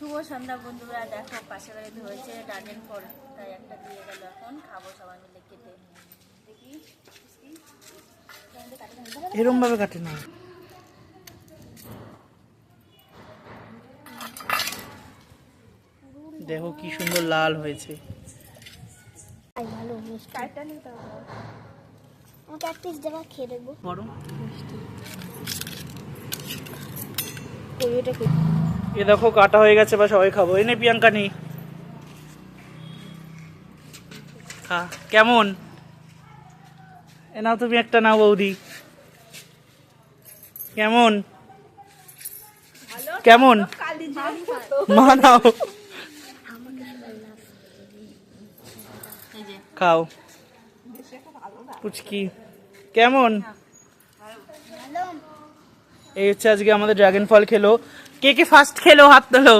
শুভ সন্ধ্যা বন্ধুরা, দেখো পাশে বাড়িতে হয়েছে ড্রাগন ফল, তাই একটা দিয়ে গেল, এখন খাবো সবাই মিলে কেটে। দেখি এরম ভাবে কাটে না। দেখো কি সুন্দর লাল হয়েছে। ভালো মিষ্টি। আমাকে এক পিস দেওয়া খেয়ে দেখবো। বড় এটা এ দেখো কাটা হয়ে গেছে, বা সবাই খাবো। এনে প্রিয়াঙ্কা নি খা। কেমন? এ নাও তুমি একটা, নাও বৌদি। কেমন কেমন মা নাও, খাও। পুচকি কেমন? এই হচ্ছে আজকে আমাদের ড্রাগন ফল খেলো। কে কে ফার্স্ট খেলো হাত তোলো।